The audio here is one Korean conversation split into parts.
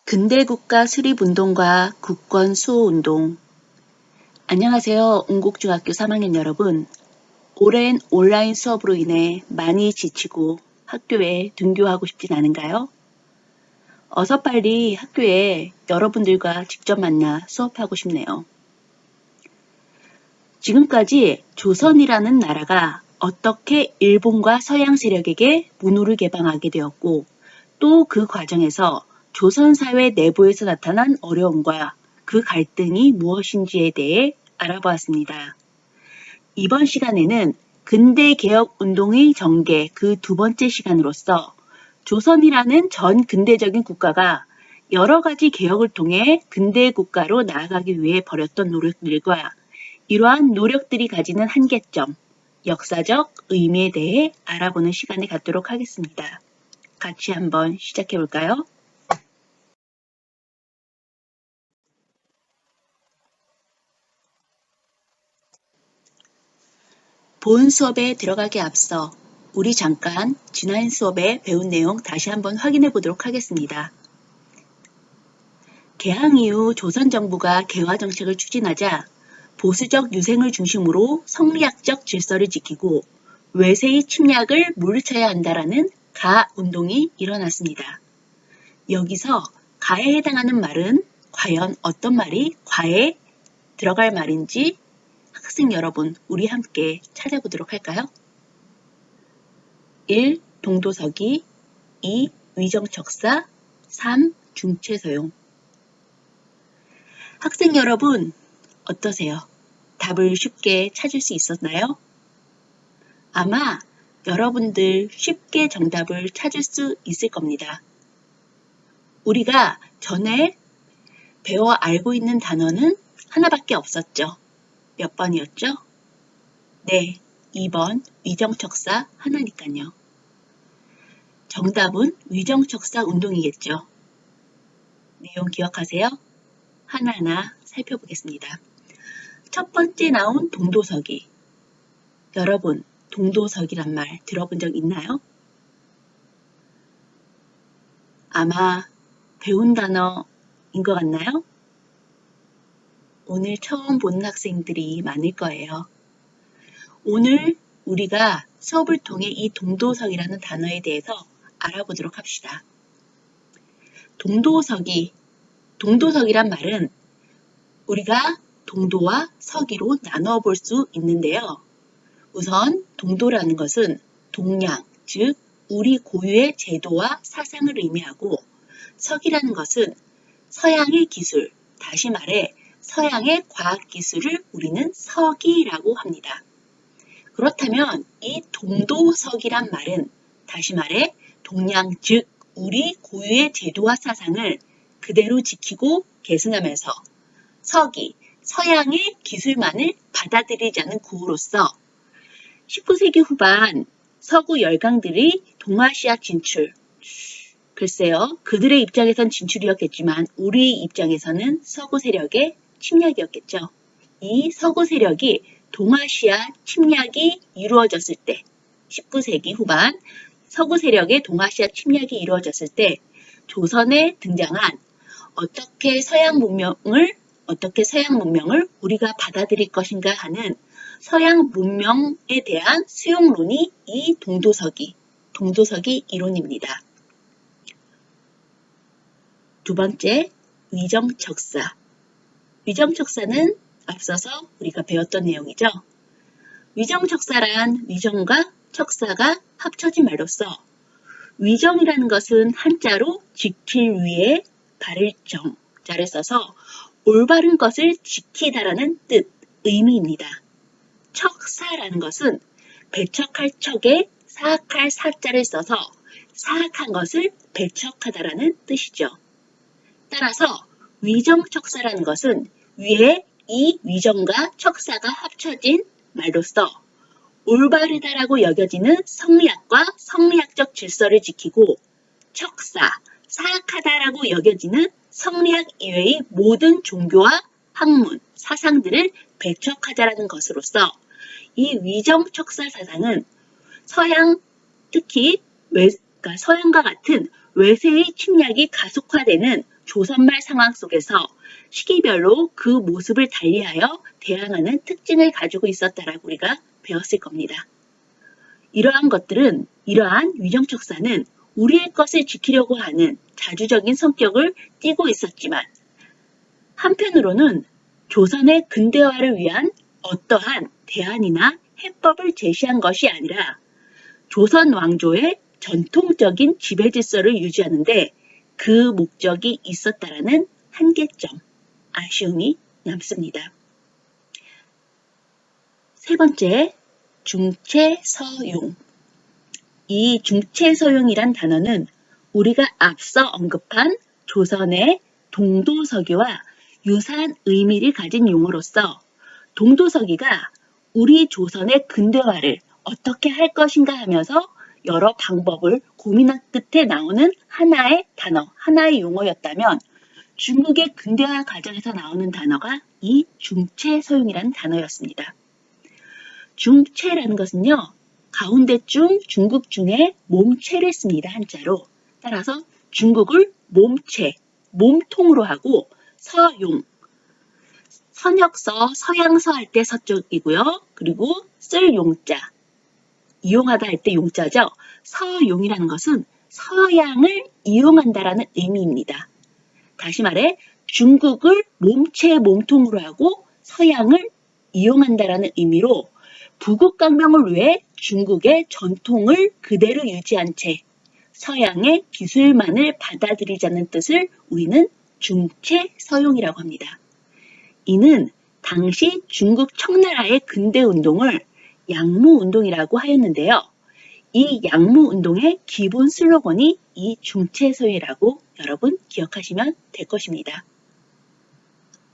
근대국가 수립운동과 국권 수호운동. 안녕하세요. 웅곡중학교 3학년 여러분. 오랜 온라인 수업으로 인해 많이 지치고 학교에 등교하고 싶진 않은가요? 어서 빨리 학교에 여러분들과 직접 만나 수업하고 싶네요. 지금까지 조선이라는 나라가 어떻게 일본과 서양 세력에게 문호를 개방하게 되었고, 또 그 과정에서 조선 사회 내부에서 나타난 어려움과 그 갈등이 무엇인지에 대해 알아보았습니다. 이번 시간에는 근대개혁운동의 전개 그 두 번째 시간으로서 조선이라는 전 근대적인 국가가 여러 가지 개혁을 통해 근대 국가로 나아가기 위해 벌였던 노력들과 이러한 노력들이 가지는 한계점, 역사적 의미에 대해 알아보는 시간을 갖도록 하겠습니다. 같이 한번 시작해 볼까요? 본 수업에 들어가기 앞서 우리 잠깐 지난 수업에 배운 내용 다시 한번 확인해 보도록 하겠습니다. 개항 이후 조선 정부가 개화 정책을 추진하자 보수적 유생을 중심으로 성리학적 질서를 지키고 외세의 침략을 물리쳐야 한다라는 가운동이 일어났습니다. 여기서 가에 해당하는 말은 과연 어떤 말이 과에 들어갈 말인지 학생 여러분, 우리 함께 찾아보도록 할까요? 1. 동도서기 2. 위정척사 3. 중체서용. 학생 여러분, 어떠세요? 답을 쉽게 찾을 수 있었나요? 아마 여러분들 쉽게 정답을 찾을 수 있을 겁니다. 우리가 전에 배워 알고 있는 단어는 하나밖에 없었죠. 몇 번이었죠? 네, 2번 위정척사 하나니까요. 정답은 위정척사 운동이겠죠. 내용 기억하세요? 하나하나 살펴보겠습니다. 첫 번째 나온 동도서기. 여러분, 동도서기란 말 들어본 적 있나요? 아마 배운 단어인 것 같나요? 오늘 처음 보는 학생들이 많을 거예요. 오늘 우리가 수업을 통해 이 동도서기라는 단어에 대해서 알아보도록 합시다. 동도서기란 말은 우리가 동도와 서기로 나누어 볼 수 있는데요. 우선 동도라는 것은 동양, 즉 우리 고유의 제도와 사상을 의미하고 서기라는 것은 서양의 기술, 다시 말해 서양의 과학기술을 우리는 서기라고 합니다. 그렇다면 이 동도서기란 말은 다시 말해 동양, 즉 우리 고유의 제도와 사상을 그대로 지키고 계승하면서 서기, 서양의 기술만을 받아들이자는 구호로서 19세기 후반 서구 열강들이 동아시아 진출, 글쎄요, 그들의 입장에선 진출이었겠지만 우리 입장에서는 서구 세력의 침략이었겠죠. 이 서구 세력이 동아시아 침략이 이루어졌을 때, 19세기 후반 서구 세력의 동아시아 침략이 이루어졌을 때 조선에 등장한 어떻게 서양 문명을 우리가 받아들일 것인가 하는 서양 문명에 대한 수용론이 이 동도서기 이론입니다. 두 번째, 위정척사. 위정척사는 앞서서 우리가 배웠던 내용이죠. 위정척사란 위정과 척사가 합쳐진 말로서 위정이라는 것은 한자로 지킬 위에 바를 정자를 써서 올바른 것을 지키다라는 뜻, 의미입니다. 척사라는 것은 배척할 척에 사악할 사자를 써서 사악한 것을 배척하다라는 뜻이죠. 따라서 위정척사라는 것은 위에 이 위정과 척사가 합쳐진 말로써 올바르다라고 여겨지는 성리학과 성리학적 질서를 지키고 척사, 사악하다라고 여겨지는 성리학 이외의 모든 종교와 학문, 사상들을 배척하자라는 것으로서 이 위정척사 사상은 서양, 특히 서양과 같은 외세의 침략이 가속화되는 조선말 상황 속에서 시기별로 그 모습을 달리하여 대항하는 특징을 가지고 있었다라고 우리가 배웠을 겁니다. 이러한 위정척사는 우리의 것을 지키려고 하는 자주적인 성격을 띠고 있었지만 한편으로는 조선의 근대화를 위한 어떠한 대안이나 해법을 제시한 것이 아니라 조선 왕조의 전통적인 지배 질서를 유지하는데 그 목적이 있었다라는 한계점, 아쉬움이 남습니다. 세 번째, 중체서용. 이 중체서용이란 단어는 우리가 앞서 언급한 조선의 동도서기와 유사한 의미를 가진 용어로서 동도서기가 우리 조선의 근대화를 어떻게 할 것인가 하면서 여러 방법을 고민한 끝에 나오는 하나의 단어, 하나의 용어였다면 중국의 근대화 과정에서 나오는 단어가 이 중체서용이라는 단어였습니다. 중체라는 것은요, 가운데쯤 중국 중에 몸체를 씁니다, 한자로. 따라서 중국을 몸체, 몸통으로 하고 서용, 선역서, 서양서 할 때 서쪽이고요. 그리고 쓸 용자, 이용하다 할 때 용자죠. 서용이라는 것은 서양을 이용한다라는 의미입니다. 다시 말해 중국을 몸체, 몸통으로 하고 서양을 이용한다라는 의미로 부국강명을 위해 중국의 전통을 그대로 유지한 채 서양의 기술만을 받아들이자는 뜻을 우리는 중체서용이라고 합니다. 이는 당시 중국 청나라의 근대운동을 양무운동이라고 하였는데요. 이 양무운동의 기본 슬로건이 이 중체서용이라고 여러분 기억하시면 될 것입니다.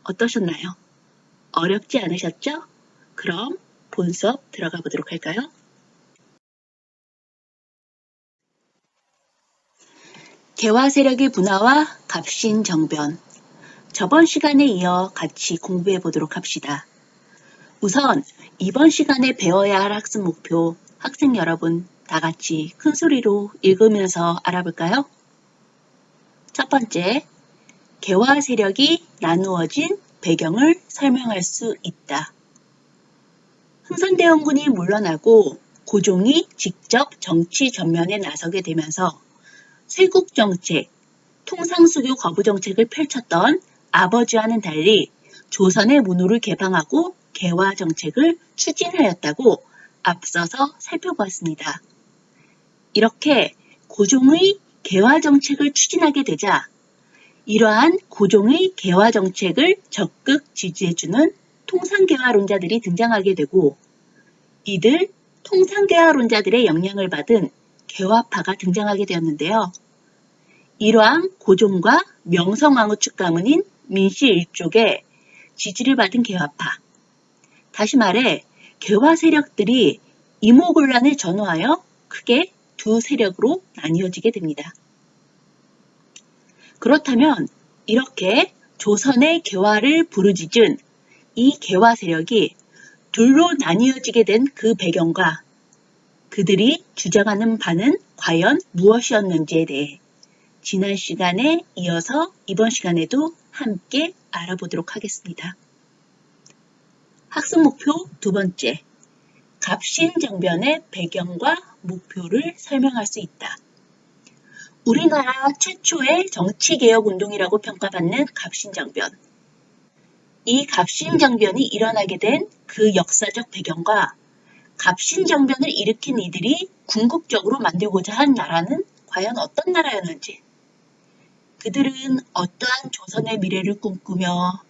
어떠셨나요? 어렵지 않으셨죠? 그럼 본 수업 들어가 보도록 할까요? 개화 세력의 분화와 갑신정변. 저번 시간에 이어 같이 공부해 보도록 합시다. 우선 이번 시간에 배워야 할 학습 목표 학생 여러분 다 같이 큰 소리로 읽으면서 알아볼까요? 첫 번째, 개화 세력이 나누어진 배경을 설명할 수 있다. 흥선대원군이 물러나고 고종이 직접 정치 전면에 나서게 되면서 쇄국정책, 통상수교 거부 정책을 펼쳤던 아버지와는 달리 조선의 문호를 개방하고 개화 정책을 추진하였다고 앞서서 살펴보았습니다. 이렇게 고종의 개화 정책을 추진하게 되자 이러한 고종의 개화 정책을 적극 지지해주는 통상개화론자들이 등장하게 되고 이들 통상개화론자들의 영향을 받은 개화파가 등장하게 되었는데요. 이러한 고종과 명성황후 측 가문인 민씨 일족의 지지를 받은 개화파. 다시 말해 개화 세력들이 이모곤란을 전후하여 크게 두 세력으로 나뉘어지게 됩니다. 그렇다면 이렇게 조선의 개화를 부르짖은 이 개화 세력이 둘로 나뉘어지게 된 그 배경과 그들이 주장하는 바는 과연 무엇이었는지에 대해 지난 시간에 이어서 이번 시간에도 함께 알아보도록 하겠습니다. 학습 목표 두 번째, 갑신정변의 배경과 목표를 설명할 수 있다. 우리나라 최초의 정치개혁운동이라고 평가받는 갑신정변. 이 갑신정변이 일어나게 된 그 역사적 배경과 갑신정변을 일으킨 이들이 궁극적으로 만들고자 한 나라는 과연 어떤 나라였는지, 그들은 어떠한 조선의 미래를 꿈꾸며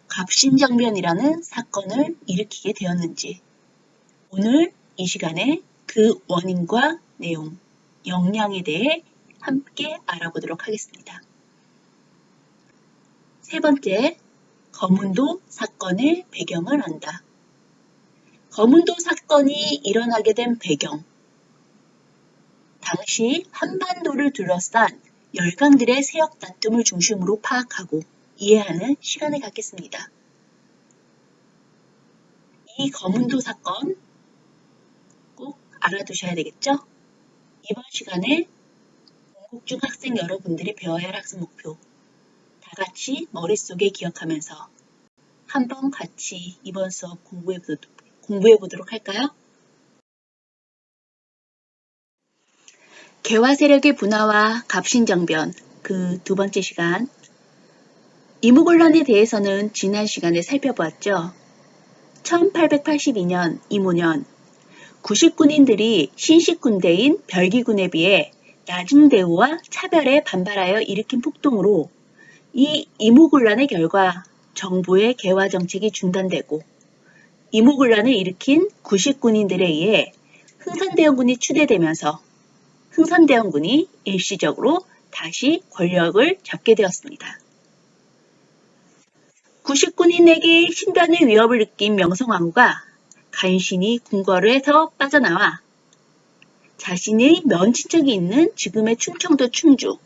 갑신정변이라는 사건을 일으키게 되었는지, 오늘 이 시간에 그 원인과 내용, 역량에 대해 함께 알아보도록 하겠습니다. 세 번째, 거문도 사건의 배경을 안다. 거문도 사건이 일어나게 된 배경. 당시 한반도를 둘러싼 열강들의 세력 다툼을 중심으로 파악하고 이해하는 시간을 갖겠습니다. 이 거문도 사건 꼭 알아두셔야 되겠죠? 이번 시간에 공국중 학생 여러분들이 배워야 할 학습 목표. 다 같이 머릿속에 기억하면서 한번 같이 이번 수업 공부해 보도록 할까요? 개화 세력의 분화와 갑신정변, 그 두 번째 시간. 이무곤란에 대해서는 지난 시간에 살펴보았죠. 1882년 이모년, 구식군인들이 신식군대인 별기군에 비해 나중 대우와 차별에 반발하여 일으킨 폭동으로 이 이무곤란의 결과 정부의 개화 정책이 중단되고 이무곤란을 일으킨 구식군인들에 의해 흥선대원군이 추대되면서 흥선대원군이 일시적으로 다시 권력을 잡게 되었습니다. 구식군인에게 신변의 위협을 느낀 명성황후가 간신히 궁궐에서 빠져나와 자신의 면친척이 있는 지금의 충청도 충주,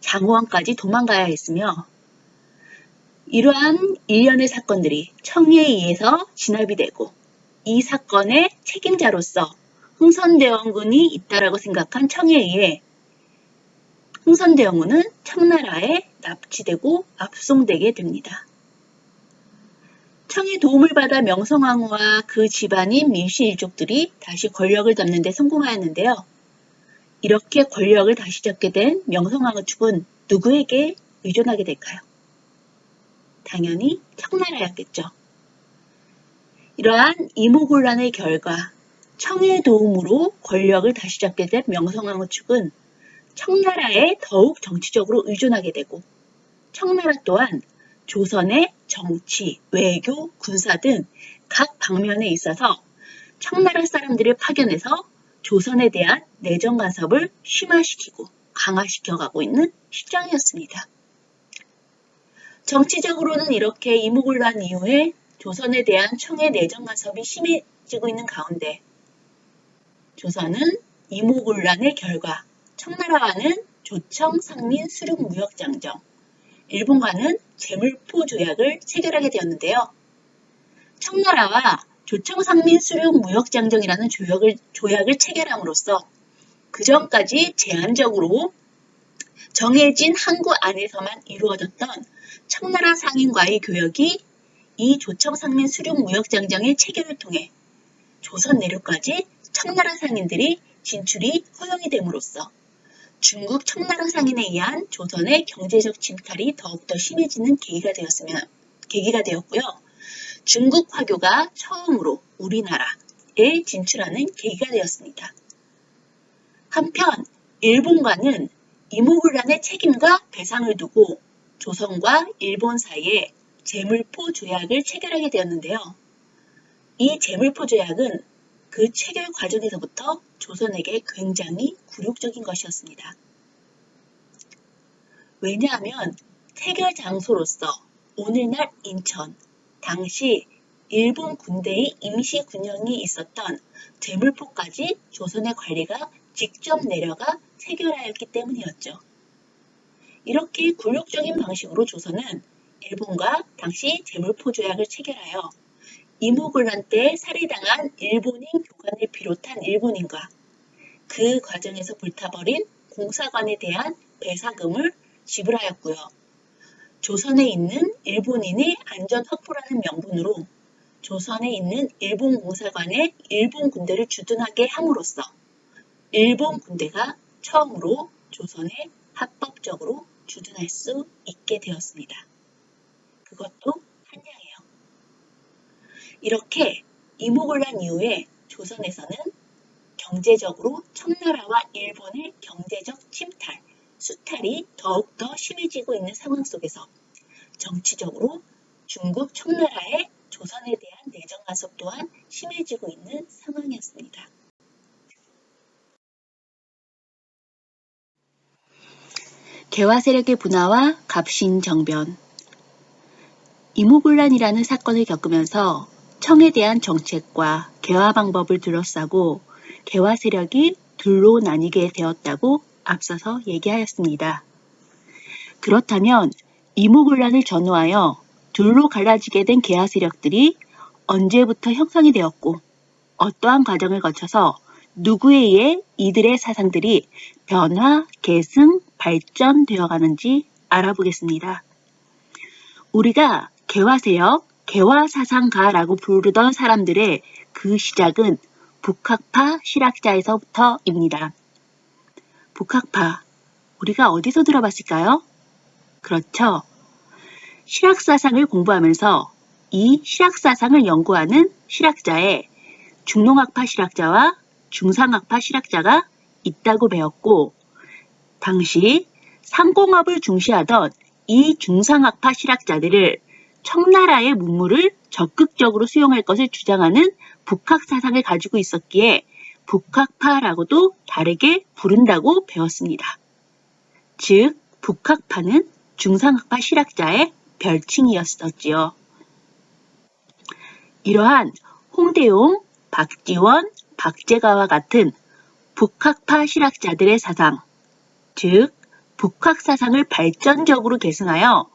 장호원까지 도망가야 했으며 이러한 일련의 사건들이 청해에 의해서 진압이 되고 이 사건의 책임자로서 흥선대원군이 있다라고 생각한 청해에 의해 흥선대원군은 청나라에 납치되고 압송되게 됩니다. 청의 도움을 받아 명성황후와 그 집안인 민씨 일족들이 다시 권력을 잡는 데 성공하였는데요. 이렇게 권력을 다시 잡게 된 명성황후 측은 누구에게 의존하게 될까요? 당연히 청나라였겠죠. 이러한 이모곤란의 결과 청의 도움으로 권력을 다시 잡게 된 명성황후 측은 청나라에 더욱 정치적으로 의존하게 되고 청나라 또한 조선의 정치, 외교, 군사 등 각 방면에 있어서 청나라 사람들을 파견해서 조선에 대한 내정 간섭을 심화시키고 강화시켜가고 있는 시장이었습니다. 정치적으로는 이렇게 이무곤란 이후에 조선에 대한 청의 내정 간섭이 심해지고 있는 가운데 조선은 이무곤란의 결과 청나라와는 조청, 상민, 수륙 무역장정, 일본과는 제물포 조약을 체결하게 되었는데요. 청나라와 조청, 상민, 수륙 무역장정이라는 조약을 체결함으로써 그전까지 제한적으로 정해진 항구 안에서만 이루어졌던 청나라 상인과의 교역이 이 조청, 상민, 수륙 무역장정의 체결을 통해 조선 내륙까지 청나라 상인들이 진출이 허용이 됨으로써 중국 청나라 상인에 의한 조선의 경제적 침탈이 더욱더 심해지는 계기가 되었고요. 중국 화교가 처음으로 우리나라에 진출하는 계기가 되었습니다. 한편 일본과는 이무곤란의 책임과 배상을 두고 조선과 일본 사이에 제물포 조약을 체결하게 되었는데요. 이 제물포 조약은 그 체결 과정에서부터 조선에게 굉장히 굴욕적인 것이었습니다. 왜냐하면 체결 장소로서 오늘날 인천, 당시 일본 군대의 임시 군영이 있었던 제물포까지 조선의 관리가 직접 내려가 체결하였기 때문이었죠. 이렇게 굴욕적인 방식으로 조선은 일본과 당시 제물포 조약을 체결하여 이무곤란 때 살해당한 일본인 교관을 비롯한 일본인과 그 과정에서 불타버린 공사관에 대한 배상금을 지불하였고요. 조선에 있는 일본인의 안전 확보라는 명분으로 조선에 있는 일본 공사관에 일본 군대를 주둔하게 함으로써 일본 군대가 처음으로 조선에 합법적으로 주둔할 수 있게 되었습니다. 그것도 한양이에요. 이렇게 이무곤란 이후에 조선에서는 경제적으로 청나라와 일본의 경제적 침탈, 수탈이 더욱더 심해지고 있는 상황 속에서 정치적으로 중국 청나라의 조선에 대한 내정 간섭 또한 심해지고 있는 상황이었습니다. 개화 세력의 분화와 갑신정변. 이무곤란이라는 사건을 겪으면서 청에 대한 정책과 개화 방법을 둘러싸고 개화 세력이 둘로 나뉘게 되었다고 앞서서 얘기하였습니다. 그렇다면 이무곤란을 전후하여 둘로 갈라지게 된 개화 세력들이 언제부터 형성이 되었고 어떠한 과정을 거쳐서 누구에 의해 이들의 사상들이 변화, 계승, 발전되어 가는지 알아보겠습니다. 우리가 개화세력, 개화사상가라고 부르던 사람들의 그 시작은 북학파 실학자에서부터입니다. 북학파, 우리가 어디서 들어봤을까요? 그렇죠. 실학사상을 공부하면서 이 실학사상을 연구하는 실학자에 중농학파 실학자와 중상학파 실학자가 있다고 배웠고, 당시 상공업을 중시하던 이 중상학파 실학자들을 청나라의 문물을 적극적으로 수용할 것을 주장하는 북학사상을 가지고 있었기에 북학파라고도 다르게 부른다고 배웠습니다. 즉, 북학파는 중상학파 실학자의 별칭이었었지요. 이러한 홍대용, 박지원, 박재가와 같은 북학파 실학자들의 사상, 즉 북학사상을 발전적으로 계승하여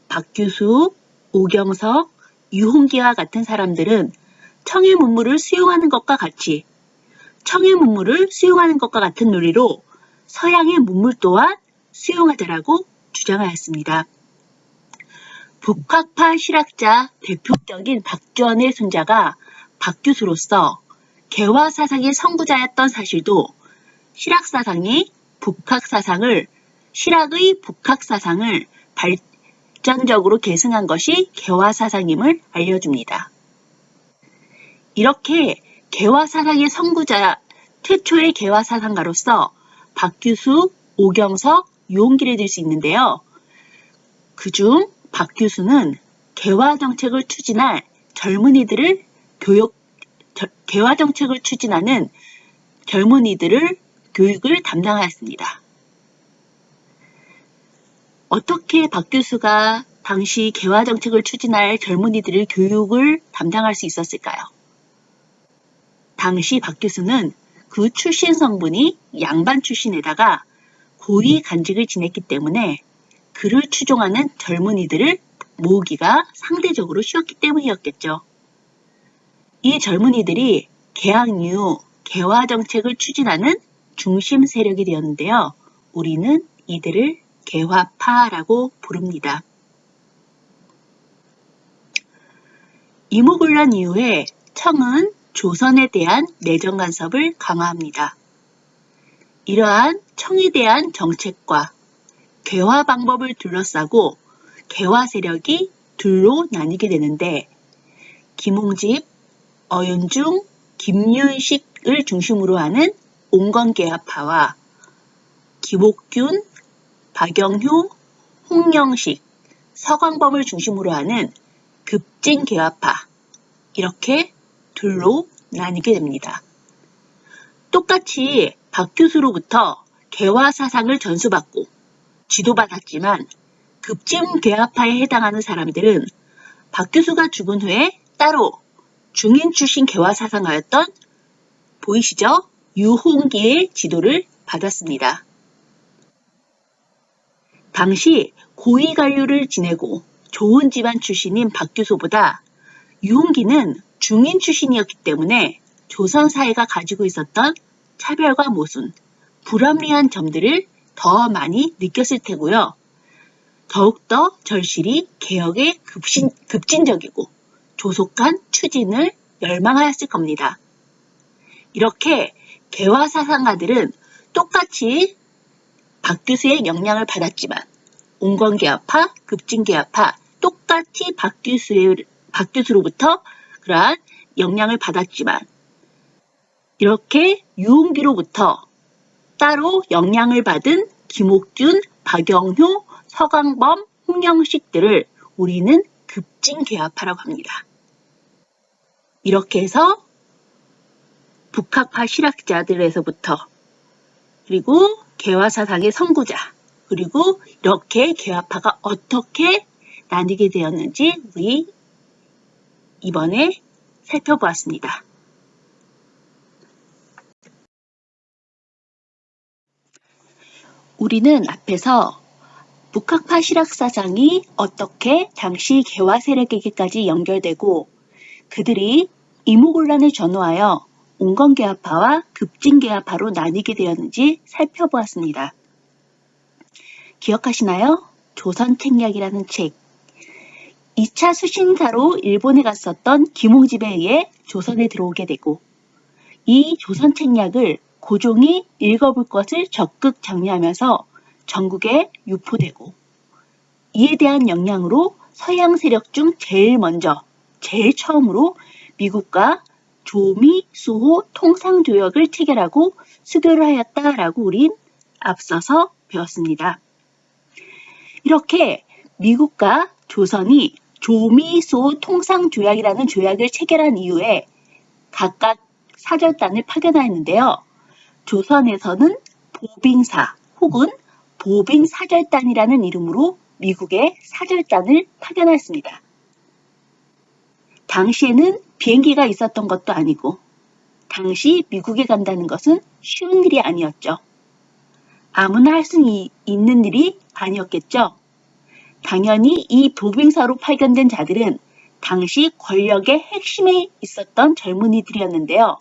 박규수, 오경석, 유홍기와 같은 사람들은 청해 문물을 수용하는 것과 같이 청해 문물을 수용하는 것과 같은 논리로 서양의 문물 또한 수용하자라고 주장하였습니다. 북학파 실학자 대표적인 박지원의 손자가 박규수로서 개화사상의 선구자였던 사실도 실학의 북학사상을 발전적으로 계승한 것이 개화사상임을 알려줍니다. 이렇게 개화사상의 선구자, 최초의 개화사상가로서 박규수, 오경석, 유홍기를 들 수 있는데요. 그중 박규수는 개화정책을 추진하는 젊은이들을 교육을 담당하였습니다. 어떻게 박규수가 당시 개화정책을 추진할 젊은이들의 교육을 담당할 수 있었을까요? 당시 박규수는 그 출신 성분이 양반 출신에다가 고위 간직을 지냈기 때문에 그를 추종하는 젊은이들을 모으기가 상대적으로 쉬웠기 때문이었겠죠. 이 젊은이들이 개항 이후 개화정책을 추진하는 중심 세력이 되었는데요. 우리는 이들을 개화파라고 부릅니다. 이모군란 이후에 청은 조선에 대한 내정 간섭을 강화합니다. 이러한 청에 대한 정책과 개화 방법을 둘러싸고 개화 세력이 둘로 나뉘게 되는데 김홍집, 어윤중, 김윤식을 중심으로 하는 옹건개화파와 김옥균, 박영효, 홍영식, 서광범을 중심으로 하는 급진개화파, 이렇게 둘로 나뉘게 됩니다. 똑같이 박규수로부터 개화사상을 전수받고 지도받았지만 급진개화파에 해당하는 사람들은 박규수가 죽은 후에 따로 중인 출신 개화사상가였던, 보이시죠? 유홍기의 지도를 받았습니다. 당시 고위관료를 지내고 좋은 집안 출신인 박규수보다 유홍기는 중인 출신이었기 때문에 조선 사회가 가지고 있었던 차별과 모순, 불합리한 점들을 더 많이 느꼈을 테고요. 더욱더 절실히 개혁에 급진적이고 조속한 추진을 열망하였을 겁니다. 이렇게 개화사상가들은 똑같이 박규수의 영향을 받았지만 옹건개화파, 급진개화파 똑같이 박규수로부터 그러한 영향을 받았지만 이렇게 유홍기로부터 따로 영향을 받은 김옥균, 박영효, 서광범, 홍영식들을 우리는 급진개화파라고 합니다. 이렇게 해서 북학파 실학자들에서부터 그리고 개화사상의 선구자, 그리고 이렇게 개화파가 어떻게 나뉘게 되었는지 우리 이번에 살펴보았습니다. 우리는 앞에서 북학파 실학사상이 어떻게 당시 개화 세력에게까지 연결되고 그들이 이모곤란을 전후하여 옹건개화파와 급진개화파로 나뉘게 되었는지 살펴보았습니다. 기억하시나요? 조선책략이라는 책. 2차 수신사로 일본에 갔었던 김홍집에 의해 조선에 들어오게 되고 이 조선 책략을 고종이 읽어볼 것을 적극 장려하면서 전국에 유포되고 이에 대한 영향으로 서양 세력 중 제일 처음으로 미국과 조미, 수호 통상조약을 체결하고 수교를 하였다라고 우린 앞서서 배웠습니다. 이렇게 미국과 조선이 조미, 수호 통상조약이라는 조약을 체결한 이후에 각각 사절단을 파견하였는데요. 조선에서는 보빙사 혹은 보빙사절단이라는 이름으로 미국의 사절단을 파견하였습니다. 당시에는 비행기가 있었던 것도 아니고 당시 미국에 간다는 것은 쉬운 일이 아니었죠. 아무나 할 수 있는 일이 아니었겠죠. 당연히 이 보빙사로 파견된 자들은 당시 권력의 핵심에 있었던 젊은이들이었는데요.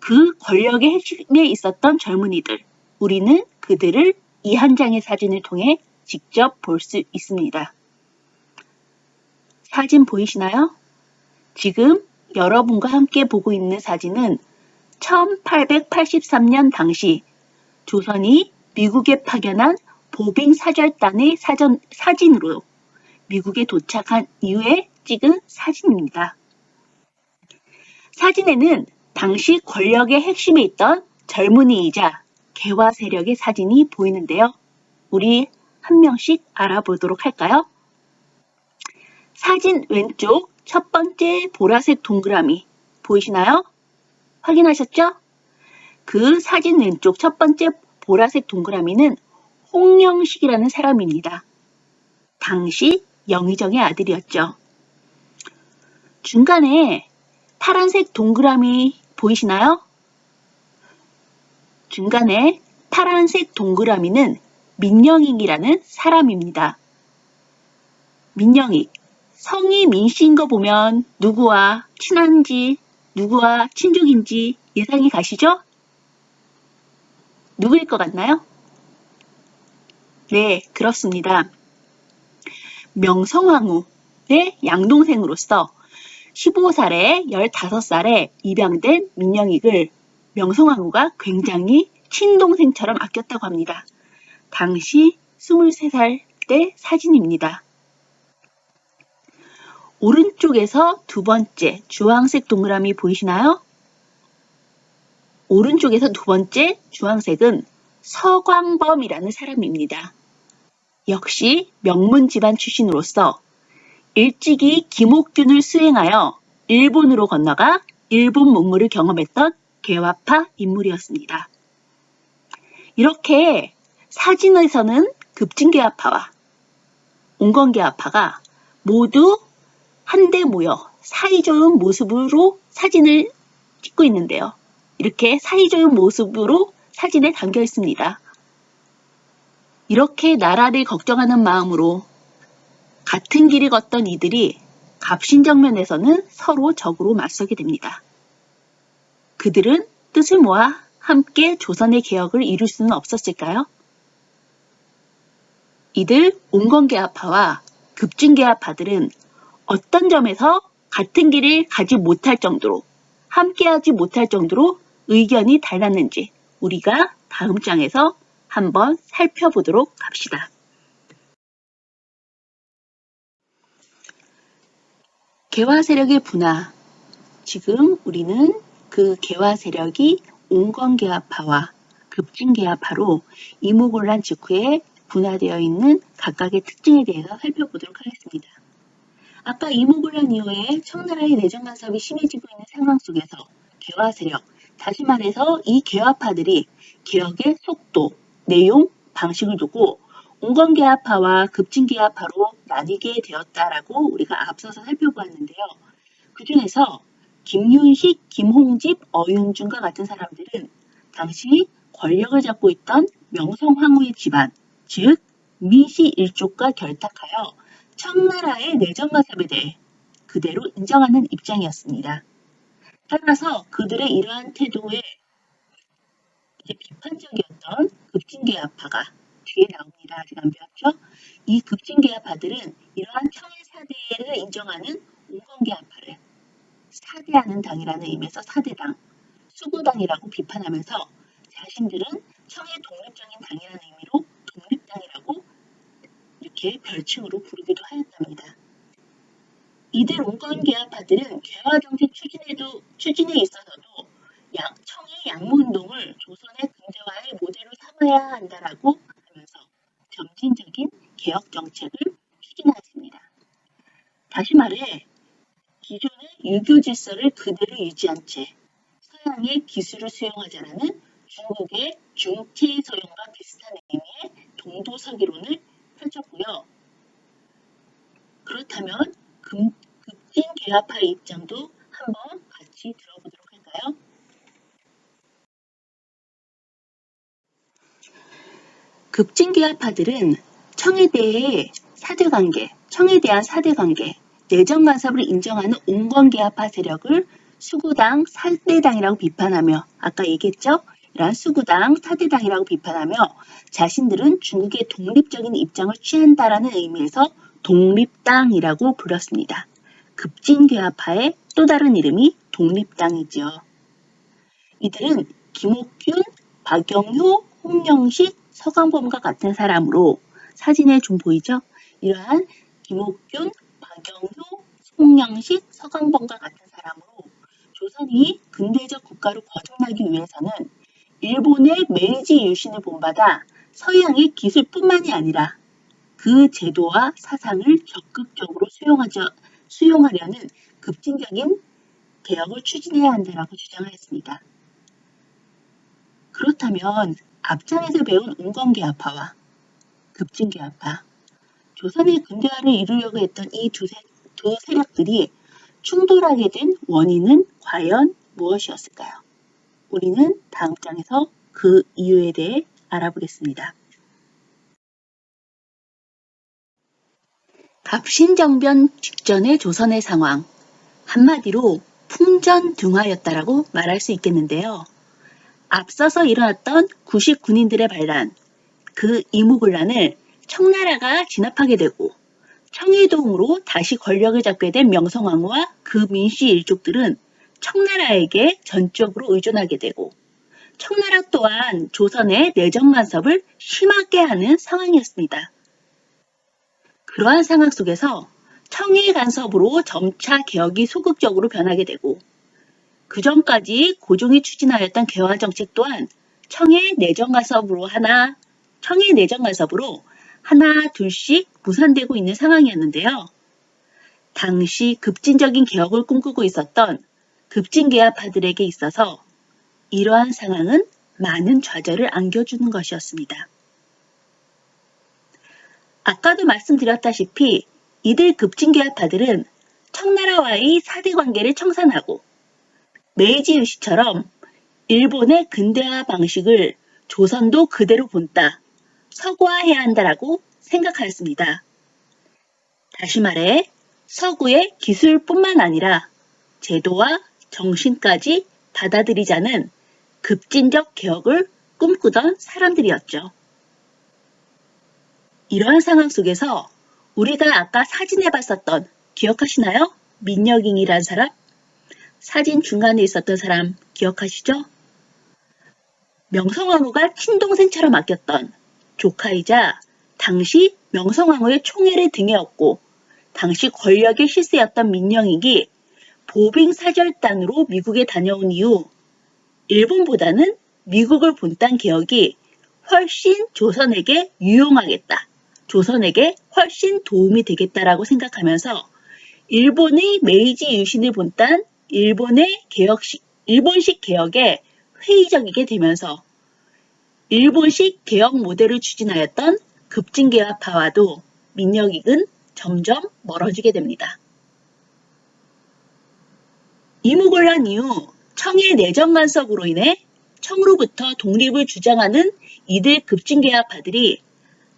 그 권력의 핵심에 있었던 젊은이들, 우리는 그들을 이 한 장의 사진을 통해 직접 볼 수 있습니다. 사진 보이시나요? 지금 여러분과 함께 보고 있는 사진은 1883년 당시 조선이 미국에 파견한 보빙사절단의 사진으로 미국에 도착한 이후에 찍은 사진입니다. 사진에는 당시 권력의 핵심에 있던 젊은이이자 개화 세력의 사진이 보이는데요. 우리 한 명씩 알아보도록 할까요? 사진 왼쪽 첫 번째 보라색 동그라미 보이시나요? 확인하셨죠? 그 사진 왼쪽 첫 번째 보라색 동그라미는 홍영식이라는 사람입니다. 당시 영의정의 아들이었죠. 중간에 파란색 동그라미 보이시나요? 중간에 파란색 동그라미는 민영익이라는 사람입니다. 민영익, 성이 민씨인 거 보면 누구와 친한지, 누구와 친족인지 예상이 가시죠? 누구일 것 같나요? 네, 그렇습니다. 명성황후의 양동생으로서 15살에 15살에 입양된 민영익을 명성황후가 굉장히 친동생처럼 아꼈다고 합니다. 당시 23살 때 사진입니다. 오른쪽에서 두 번째 주황색 동그라미 보이시나요? 오른쪽에서 두 번째 주황색은 서광범이라는 사람입니다. 역시 명문 집안 출신으로서 일찍이 김옥균을 수행하여 일본으로 건너가 일본 문물을 경험했던 개화파 인물이었습니다. 이렇게 사진에서는 급진개화파와 온건개화파가 모두 한데 모여 사이좋은 모습으로 사진을 찍고 있는데요. 이렇게 사이좋은 모습으로 사진에 담겨 있습니다. 이렇게 나라를 걱정하는 마음으로 같은 길을 걷던 이들이 갑신정면에서는 서로 적으로 맞서게 됩니다. 그들은 뜻을 모아 함께 조선의 개혁을 이룰 수는 없었을까요? 이들 온건개화파와 급진개화파들은 어떤 점에서 같은 길을 가지 못할 정도로 함께하지 못할 정도로 의견이 달랐는지 우리가 다음 장에서 한번 살펴보도록 합시다. 개화 세력의 분화. 지금 우리는 그 개화 세력이 온건개화파와 급진개화파로 이모곤란 직후에 분화되어 있는 각각의 특징에 대해서 살펴보도록 하겠습니다. 아까 이모곤란 이후에 청나라의 내정 간섭이 심해지고 있는 상황 속에서 개화 세력, 다시 말해서 이 개화파들이 개혁의 속도, 내용, 방식을 두고 온건개화파와 급진개화파로 나뉘게 되었다라고 우리가 앞서서 살펴보았는데요. 그 중에서 김윤식, 김홍집, 어윤중과 같은 사람들은 당시 권력을 잡고 있던 명성황후의 집안, 즉 민씨 일족과 결탁하여 청나라의 내정 간섭에 대해 그대로 인정하는 입장이었습니다. 따라서 그들의 이러한 태도에 비판적이었던 급진개화파가 뒤에 나옵니다. 아직 안 배웠죠? 이 급진계합파들은 이러한 청해 4대를 인정하는 온건계합파를 4대하는 당이라는 의미에서 4대당, 수구당이라고 비판하면서 자신들은 청해 독립적인 당이라는 의미로 독립당이라고 이렇게 별칭으로 부르기도 하였답니다. 이들 온건계합파들은 개화정책 추진에 있어서도 청해 양모운동을 조선의 근대화의 모델로 삼아야 한다라고 하면서 점진적인 개혁 정책을 추진하였습니다. 다시 말해 기존의 유교 질서를 그대로 유지한 채 서양의 기술을 수용하자라는 중국의 중체서용과 비슷한 의미의 동도서기론을 펼쳤고요. 그렇다면 급진개화파의 입장도 한번 같이 들어보도록 할까요? 급진개화파들은 청에 대한 사대관계, 내정 간섭을 인정하는 온건개화파 세력을 수구당, 사대당이라고 비판하며 아까 얘기했죠? 이러한 수구당, 사대당이라고 비판하며 자신들은 중국의 독립적인 입장을 취한다라는 의미에서 독립당이라고 불렀습니다. 급진개화파의 또 다른 이름이 독립당이죠. 이들은 김옥균, 박영효, 홍영식, 서강범과 같은 사람으로 사진에 좀 보이죠? 이러한 김옥균, 박영효, 홍영식, 서강범과 같은 사람으로 조선이 근대적 국가로 거듭나기 위해서는 일본의 메이지 유신을 본받아 서양의 기술뿐만이 아니라 그 제도와 사상을 적극적으로 수용하려는 급진적인 개혁을 추진해야 한다라고 주장하였습니다. 그렇다면 앞장에서 배운 온건개화파와 급진개화파, 조선의 근대화를 이루려고 했던 이 두 세력들이 충돌하게 된 원인은 과연 무엇이었을까요? 우리는 다음 장에서 그 이유에 대해 알아보겠습니다. 갑신정변 직전의 조선의 상황, 한마디로 풍전등화였다라고 말할 수 있겠는데요. 앞서서 일어났던 구식 군인들의 반란, 그 이무군란을 청나라가 진압하게 되고 청의 도움으로 다시 권력을 잡게 된 명성황후와 그 민씨 일족들은 청나라에게 전적으로 의존하게 되고 청나라 또한 조선의 내정 간섭을 심하게 하는 상황이었습니다. 그러한 상황 속에서 청의 간섭으로 점차 개혁이 소극적으로 변하게 되고 그 전까지 고종이 추진하였던 개화 정책 또한 청의 내정 간섭으로 하나 둘씩 무산되고 있는 상황이었는데요. 당시 급진적인 개혁을 꿈꾸고 있었던 급진개화파들에게 있어서 이러한 상황은 많은 좌절을 안겨주는 것이었습니다. 아까도 말씀드렸다시피 이들 급진개화파들은 청나라와의 사대 관계를 청산하고 메이지 유시처럼 일본의 근대화 방식을 조선도 그대로 본따, 서구화해야 한다라고 생각하였습니다. 다시 말해 서구의 기술뿐만 아니라 제도와 정신까지 받아들이자는 급진적 개혁을 꿈꾸던 사람들이었죠. 이러한 상황 속에서 우리가 아까 사진에 봤었던, 기억하시나요? 민여깅이란 사람? 사진 중간에 있었던 사람 기억하시죠? 명성황후가 친동생처럼 아꼈던 조카이자 당시 명성황후의 총애를 등에 업고 당시 권력의 실세였던 민영익이 보빙사절단으로 미국에 다녀온 이후 일본보다는 미국을 본딴 개혁이 훨씬 조선에게 유용하겠다. 조선에게 훨씬 도움이 되겠다라고 생각하면서 일본의 메이지 유신을 본딴 일본식 개혁에 회의적이게 되면서 일본식 개혁 모델을 추진하였던 급진개화파와도 민여익은 점점 멀어지게 됩니다. 이무곤란 이후 청의 내정 간섭으로 인해 청으로부터 독립을 주장하는 이들 급진개화파들이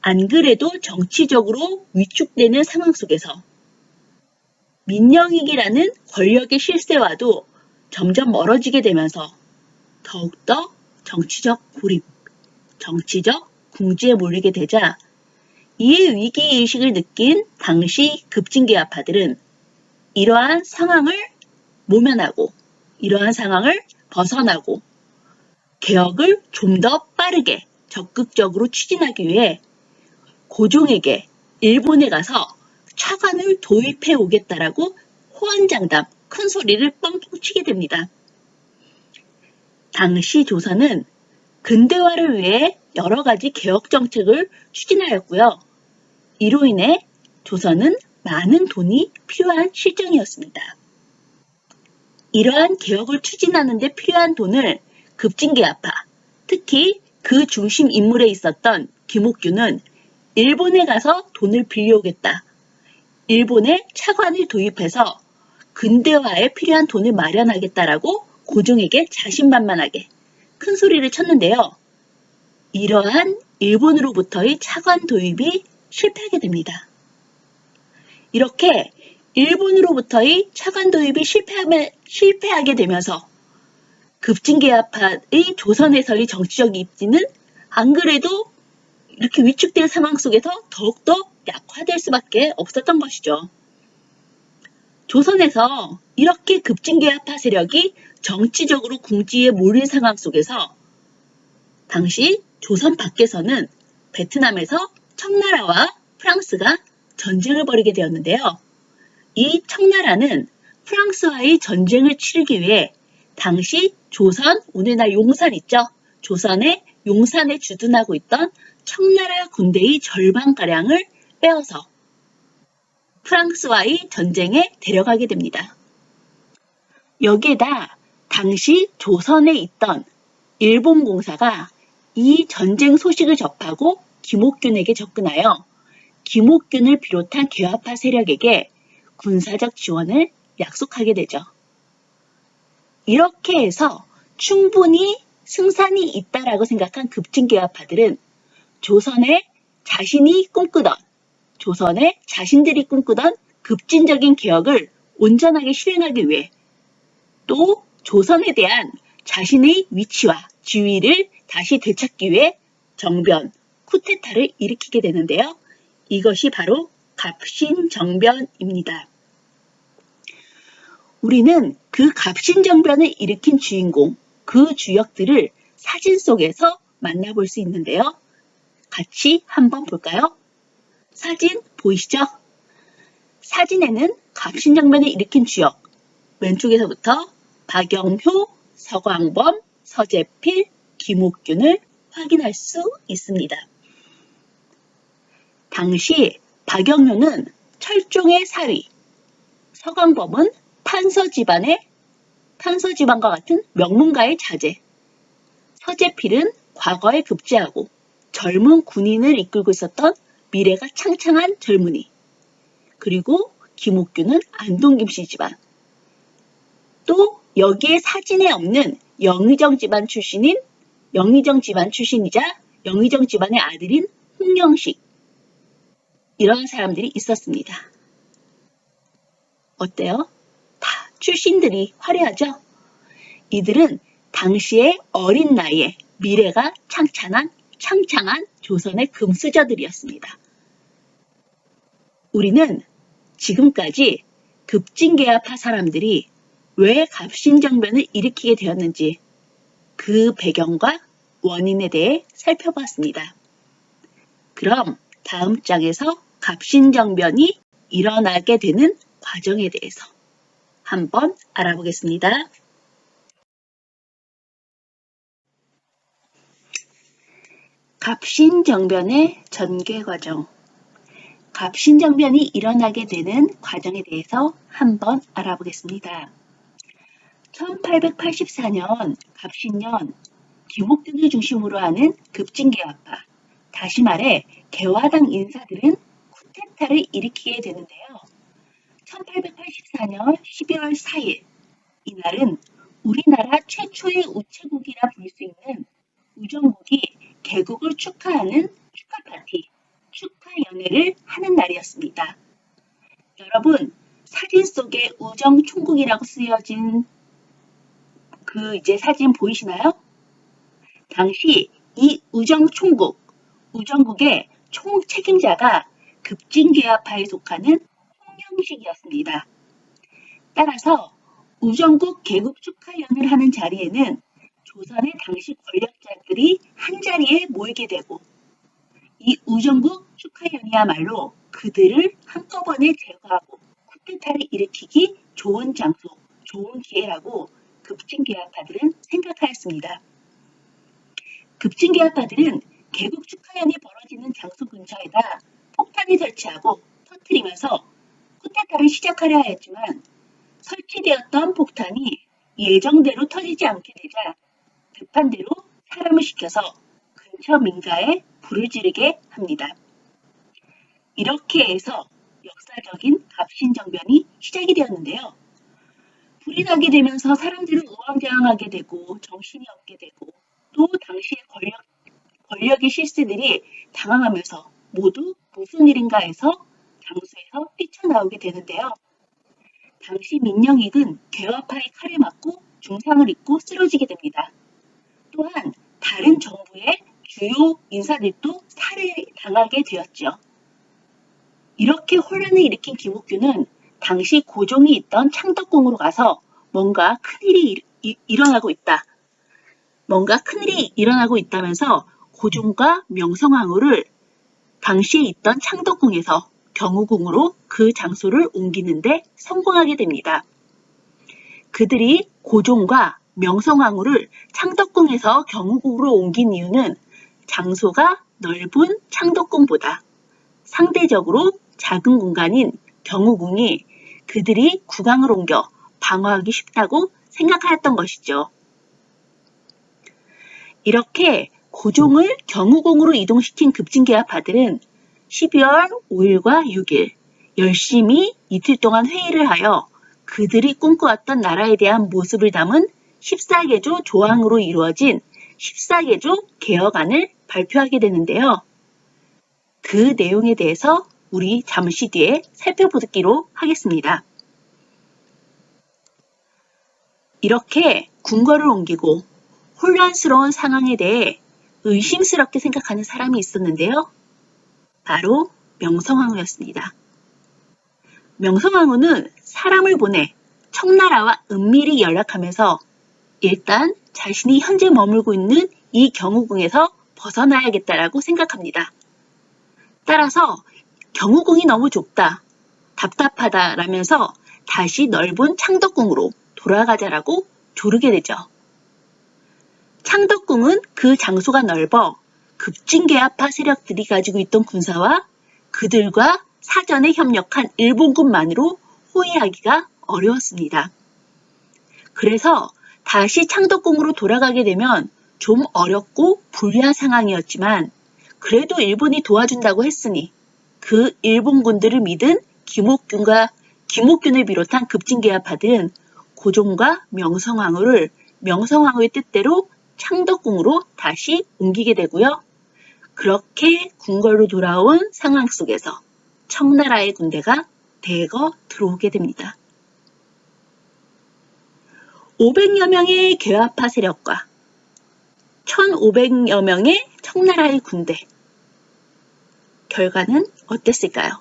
안 그래도 정치적으로 위축되는 상황 속에서 민영익이라는 권력의 실세와도 점점 멀어지게 되면서 더욱더 정치적 고립, 정치적 궁지에 몰리게 되자 이에 위기의식을 느낀 당시 급진개화파들은 이러한 상황을 모면하고 이러한 상황을 벗어나고 개혁을 좀 더 빠르게 적극적으로 추진하기 위해 고종에게 일본에 가서 차관을 도입해 오겠다라고 호언장담 큰 소리를 뻥뻥 치게 됩니다. 당시 조선은 근대화를 위해 여러 가지 개혁 정책을 추진하였고요. 이로 인해 조선은 많은 돈이 필요한 실정이었습니다. 이러한 개혁을 추진하는 데 필요한 돈을 급진개화파, 특히 그 중심 인물에 있었던 김옥균은 일본에 가서 돈을 빌려오겠다. 일본에 차관을 도입해서 근대화에 필요한 돈을 마련하겠다라고 고종에게 자신만만하게 큰 소리를 쳤는데요. 이러한 일본으로부터의 차관 도입이 실패하게 됩니다. 이렇게 일본으로부터의 차관 도입이 실패하게 되면서 급진개화파의 조선에서의 정치적 입지는 안 그래도 이렇게 위축된 상황 속에서 더욱더 약화될 수밖에 없었던 것이죠. 조선에서 이렇게 급진개화파 세력이 정치적으로 궁지에 몰린 상황 속에서 당시 조선 밖에서는 베트남에서 청나라와 프랑스가 전쟁을 벌이게 되었는데요. 이 청나라는 프랑스와의 전쟁을 치르기 위해 당시 조선, 오늘날 용산 있죠? 조선의 용산에 주둔하고 있던 청나라 군대의 절반가량을 빼어서 프랑스와의 전쟁에 데려가게 됩니다. 여기에다 당시 조선에 있던 일본 공사가 이 전쟁 소식을 접하고 김옥균에게 접근하여 김옥균을 비롯한 개화파 세력에게 군사적 지원을 약속하게 되죠. 이렇게 해서 충분히 승산이 있다라고 생각한 급진개화파들은 조선에 자신들이 꿈꾸던 급진적인 개혁을 온전하게 실행하기 위해 또 조선에 대한 자신의 위치와 지위를 다시 되찾기 위해 정변, 쿠데타를 일으키게 되는데요. 이것이 바로 갑신정변입니다. 우리는 그 갑신정변을 일으킨 주인공, 그 주역들을 사진 속에서 만나볼 수 있는데요. 같이 한번 볼까요? 사진 보이시죠? 사진에는 갑신정변을 일으킨 주역, 왼쪽에서부터 박영효, 서광범, 서재필, 김옥균을 확인할 수 있습니다. 당시 박영효는 철종의 사위, 서광범은 판서집안과 같은 명문가의 자제, 서재필은 과거에 급제하고 젊은 군인을 이끌고 있었던 미래가 창창한 젊은이, 그리고 김옥균은 안동김씨 집안, 또 여기에 사진에 없는 영의정 집안 출신이자 영의정 집안의 아들인 홍영식, 이런 사람들이 있었습니다. 어때요? 다 출신들이 화려하죠? 이들은 당시의 어린 나이에 미래가 창창한 조선의 금수저들이었습니다. 우리는 지금까지 급진개화파 사람들이 왜 갑신정변을 일으키게 되었는지 그 배경과 원인에 대해 살펴봤습니다. 그럼 다음 장에서 갑신정변이 일어나게 되는 과정에 대해서 한번 알아보겠습니다. 갑신정변의 전개 과정. 갑신정변이 일어나게 되는 과정에 대해서 한번 알아보겠습니다. 1884년 갑신년 김옥균을 중심으로 하는 급진개화파, 다시 말해 개화당 인사들은 쿠데타를 일으키게 되는데요. 1884년 12월 4일, 이날은 우리나라 최초의 우체국이라 부를 수 있는 우정국이 개국을 축하하는 축하 파티, 축하 연회를 하는 날이었습니다. 여러분, 사진 속에 우정총국이라고 쓰여진 그 사진 보이시나요? 당시 이 우정총국, 우정국의 총책임자가 급진괴합파에 속하는 홍영식이었습니다. 따라서 우정국 개국 축하연을 하는 자리에는 조선의 당시 권력자들이 한자리에 모이게 되고 이 우정국 축하연이야말로 그들을 한꺼번에 제거하고 쿠데타를 일으키기 좋은 장소, 좋은 기회라고 급진괴합파들은 생각하였습니다. 급진괴합파들은 개국 축하연이 벌어지는 장소 근처에다 폭탄을 설치하고 터뜨리면서 쿠데타를 시작하려 하였지만 설치되었던 폭탄이 예정대로 터지지 않게 되자 급한 대로 사람을 시켜서 근처 민가에 불을 지르게 합니다. 이렇게 해서 역사적인 갑신정변이 시작이 되었는데요. 불이 나게 되면서 사람들은 우왕좌왕하게 되고 정신이 없게 되고 또 당시의 권력의 실세들이 당황하면서 모두 무슨 일인가 해서 장소에서 뛰쳐나오게 되는데요. 당시 민영익은 괴화파의 칼에 맞고 중상을 입고 쓰러지게 됩니다. 또한 다른 정부의 주요 인사들도 살해당하게 되었죠. 이렇게 혼란을 일으킨 김옥균은 당시 고종이 있던 창덕궁으로 가서 뭔가 큰일이 일어나고 있다. 뭔가 큰일이 일어나고 있다면서 고종과 명성황후를 당시에 있던 창덕궁에서 경우궁으로 그 장소를 옮기는데 성공하게 됩니다. 그들이 고종과 명성황후를 창덕궁에서 경우궁으로 옮긴 이유는 장소가 넓은 창덕궁보다 상대적으로 작은 공간인 경우궁이 그들이 국왕을 옮겨 방어하기 쉽다고 생각하였던 것이죠. 이렇게 고종을 경우궁으로 이동시킨 급진괴합파들은 12월 5일과 6일 열심히 이틀 동안 회의를 하여 그들이 꿈꿔왔던 나라에 대한 모습을 담은 14개조 조항으로 이루어진 14개조 개혁안을 발표하게 되는데요. 그 내용에 대해서 우리 잠시 뒤에 살펴보기로 하겠습니다. 이렇게 궁궐을 옮기고 혼란스러운 상황에 대해 의심스럽게 생각하는 사람이 있었는데요. 바로 명성황후였습니다. 명성황후는 사람을 보내 청나라와 은밀히 연락하면서 일단 자신이 현재 머물고 있는 이 경우궁에서 벗어나야겠다라고 생각합니다. 따라서 경우궁이 너무 좁다, 답답하다라면서 다시 넓은 창덕궁으로 돌아가자라고 조르게 되죠. 창덕궁은 그 장소가 넓어 급진괴합파 세력들이 가지고 있던 군사와 그들과 사전에 협력한 일본군만으로 호위하기가 어려웠습니다. 그래서 다시 창덕궁으로 돌아가게 되면 좀 어렵고 불리한 상황이었지만 그래도 일본이 도와준다고 했으니 그 일본군들을 믿은 김옥균을 비롯한 급진괴합파들은 고종과 명성황후를 명성황후의 뜻대로 창덕궁으로 다시 옮기게 되고요. 그렇게 궁궐로 돌아온 상황 속에서 청나라의 군대가 대거 들어오게 됩니다. 500여 명의 괴화파 세력과 1500여 명의 청나라의 군대. 결과는 어땠을까요?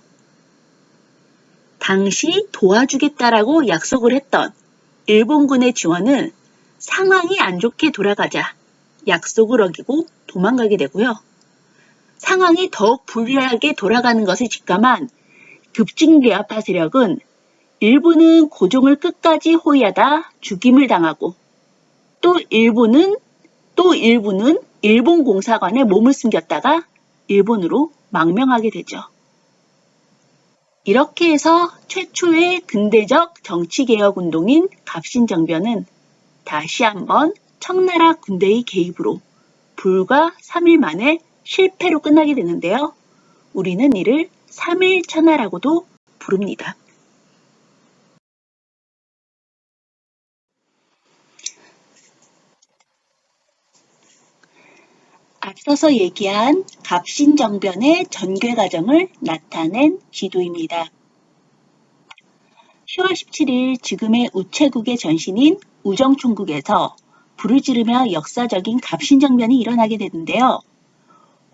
당시 도와주겠다라고 약속을 했던 일본군의 지원은 상황이 안 좋게 돌아가자 약속을 어기고 도망가게 되고요. 상황이 더욱 불리하게 돌아가는 것을 직감한 급진괴합파 세력은 일부는 고종을 끝까지 호위하다 죽임을 당하고 또 일부는 일본 공사관에 몸을 숨겼다가 일본으로 망명하게 되죠. 이렇게 해서 최초의 근대적 정치개혁운동인 갑신정변은 다시 한번 청나라 군대의 개입으로 불과 3일 만에 실패로 끝나게 되는데요. 우리는 이를 3.1천하라고도 부릅니다. 앞서서 얘기한 갑신정변의 전개 과정을 나타낸 지도입니다. 10월 17일 지금의 우체국의 전신인 우정총국에서 불을 지르며 역사적인 갑신정변이 일어나게 되는데요.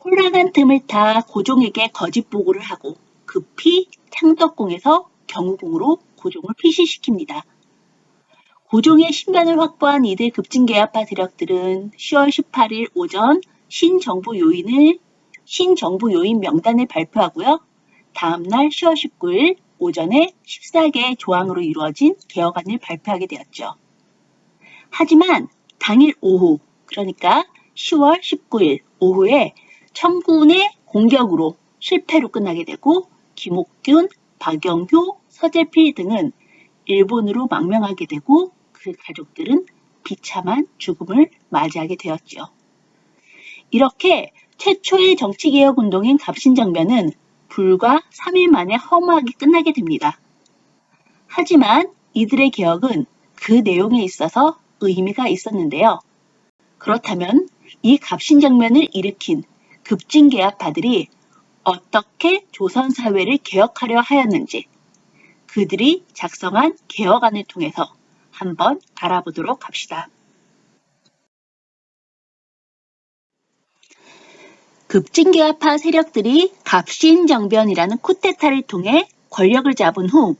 혼란한 틈을 타 고종에게 거짓 보고를 하고 급히 창덕궁에서 경우궁으로 고종을 피신시킵니다. 고종의 신변을 확보한 이들 급진개혁파 세력들은 10월 18일 오전 신정부 요인 명단을 발표하고요. 다음날 10월 19일 오전에 14개의 조항으로 이루어진 개혁안을 발표하게 되었죠. 하지만 당일 오후, 그러니까 10월 19일 오후에 청군의 공격으로 실패로 끝나게 되고 김옥균, 박영효, 서재필 등은 일본으로 망명하게 되고 그 가족들은 비참한 죽음을 맞이하게 되었죠. 이렇게 최초의 정치개혁운동인 갑신정변은 불과 3일 만에 허무하게 끝나게 됩니다. 하지만 이들의 개혁은 그 내용에 있어서 의미가 있었는데요. 그렇다면 이 갑신정변을 일으킨 급진개혁파들이 어떻게 조선 사회를 개혁하려 하였는지 그들이 작성한 개혁안을 통해서 한번 알아보도록 합시다. 급진개혁파 세력들이 갑신정변이라는 쿠데타를 통해 권력을 잡은 후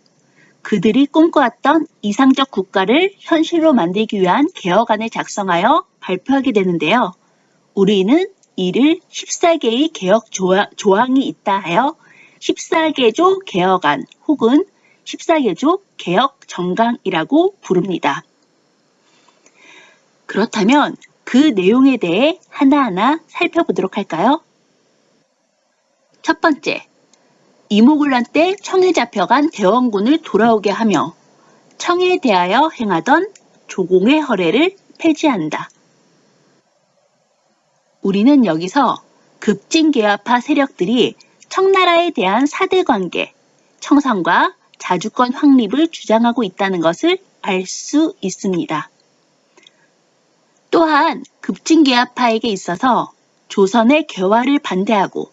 그들이 꿈꿔왔던 이상적 국가를 현실로 만들기 위한 개혁안을 작성하여 발표하게 되는데요. 우리는 이를 14개의 개혁 조항이 있다 하여 14개조 개혁안 혹은 14개조 개혁 정강이라고 부릅니다. 그렇다면 그 내용에 대해 하나하나 살펴보도록 할까요? 첫 번째, 이모군란 때 청에 잡혀간 대원군을 돌아오게 하며 청에 대하여 행하던 조공의 허례를 폐지한다. 우리는 여기서 급진개혁파 세력들이 청나라에 대한 사대관계, 청산과 자주권 확립을 주장하고 있다는 것을 알 수 있습니다. 또한 급진개혁파에게 있어서 조선의 개화를 반대하고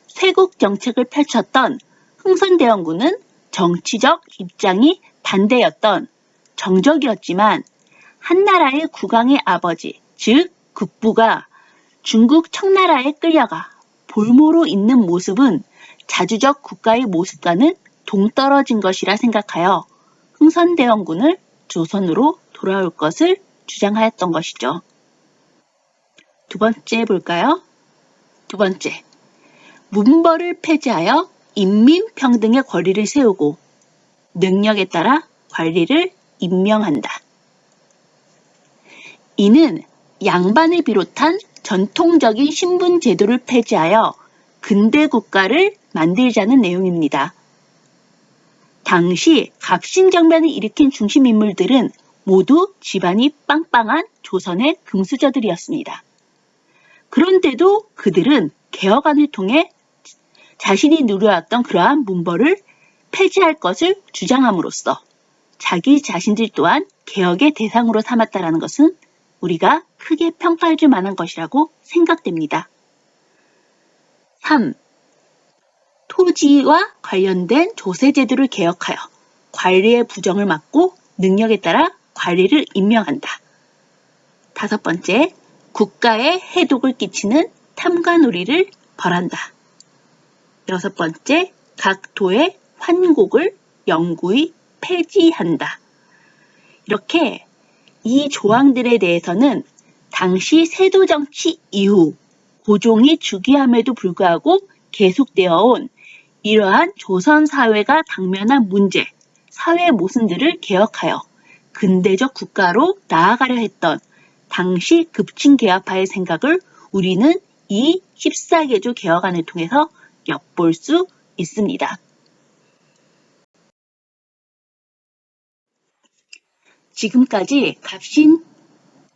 쇄국 정책을 펼쳤던 흥선대원군은 정치적 입장이 반대였던 정적이었지만 한나라의 국왕의 아버지, 즉 국부가 중국 청나라에 끌려가 볼모로 있는 모습은 자주적 국가의 모습과는 동떨어진 것이라 생각하여 흥선대원군을 조선으로 돌아올 것을 주장하였던 것이죠. 두 번째 볼까요? 두 번째, 문벌을 폐지하여 인민평등의 권리를 세우고 능력에 따라 관리를 임명한다. 이는 양반을 비롯한 전통적인 신분 제도를 폐지하여 근대 국가를 만들자는 내용입니다. 당시 갑신정변을 일으킨 중심 인물들은 모두 집안이 빵빵한 조선의 금수저들이었습니다. 그런데도 그들은 개혁안을 통해 자신이 누려왔던 그러한 문벌을 폐지할 것을 주장함으로써 자기 자신들 또한 개혁의 대상으로 삼았다는 것은 우리가 크게 평가해 줄 만한 것이라고 생각됩니다. 3. 토지와 관련된 조세제도를 개혁하여 관리의 부정을 막고 능력에 따라 관리를 임명한다. 다섯 번째, 국가에 해독을 끼치는 탐관오리를 벌한다. 여섯 번째, 각 도의 환곡을 영구히 폐지한다. 이렇게 이 조항들에 대해서는 당시 세도정치 이후 고종이 즉위함에도 불구하고 계속되어 온 이러한 조선 사회가 당면한 문제, 사회 모순들을 개혁하여 근대적 국가로 나아가려 했던 당시 급진개혁파의 생각을 우리는 이 14개조 개혁안을 통해서 엿볼 수 있습니다. 지금까지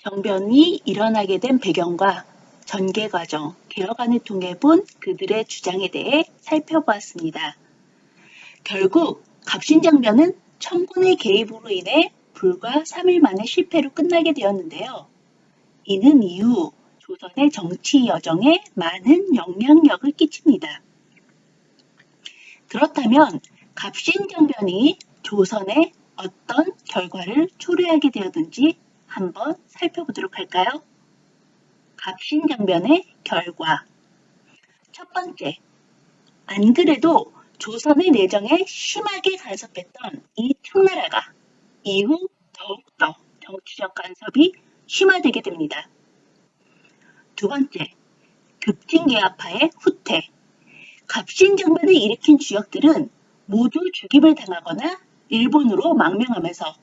갑신정변이 일어나게 된 배경과 전개 과정, 개혁안을 통해 본 그들의 주장에 대해 살펴보았습니다. 결국 갑신정변은 청군의 개입으로 인해 불과 3일 만에 실패로 끝나게 되었는데요. 이는 이후 조선의 정치 여정에 많은 영향력을 끼칩니다. 그렇다면 갑신정변이 조선에 어떤 결과를 초래하게 되었는지 한번 살펴보도록 할까요? 갑신정변의 결과. 첫 번째, 안 그래도 조선의 내정에 심하게 간섭했던 이 청나라가 이후 더욱더 정치적 간섭이 심화되게 됩니다. 두 번째, 급진개화파의 후퇴. 갑신정변을 일으킨 주역들은 모두 죽임을 당하거나 일본으로 망명하면서